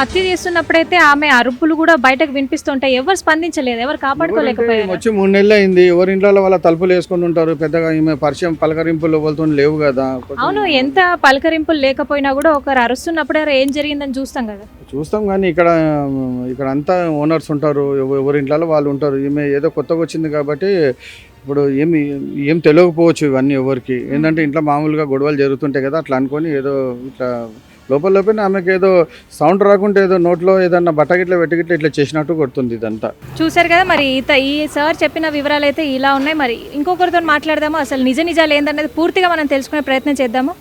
హత్య చేస్తున్నప్పుడైతే ఆమె అరుపులు కూడా బయటకు వినిపిస్తుంటాయి, ఎవరు స్పందించలేదు, ఎవరు కాపాడుకోలేకపోయారు. వచ్చి 3 నెలలు అయింది, ఎవరి ఇంట్లో వాళ్ళ తలుపులు వేసుకొని ఉంటారు, పెద్దగా ఈమె పరిచయం పలకరింపులు వాళ్ళతో లేవు కదా. అవును, ఎంత పలకరింపులు లేకపోయినా కూడా ఒకరు అరుస్తున్నప్పుడు ఏం జరిగిందని చూస్తాం కదా. చూస్తాం కానీ ఇక్కడ అంతా ఓనర్స్ ఉంటారు, ఎవరి ఇంట్లో వాళ్ళు ఉంటారు. ఈమె ఏదో కొత్తగా వచ్చింది కాబట్టి ఇప్పుడు ఏం తెలియకపోవచ్చు ఇవన్నీ ఎవరికి. ఏంటంటే ఇంట్లో మామూలుగా గొడవలు జరుగుతుంటాయి కదా, అట్లా అనుకొని ఏదో ఇట్లా లోపల ఆమెకి ఏదో సౌండ్ రాకుంటే ఏదో నోట్లో ఏదన్నా బట్టగిట్ల వెట్టగిట్ల ఇట్లా చేసినట్టు కొడుతుంది ఇదంతా. చూశారు కదా మరి, ఈ సార్ చెప్పిన వివరాలు అయితే ఇలా ఉన్నాయి. మరి ఇంకొకరితో మాట్లాడదాము, అసలు నిజాలు ఏందనేది పూర్తిగా మనం తెలుసుకునే ప్రయత్నం చేద్దాము.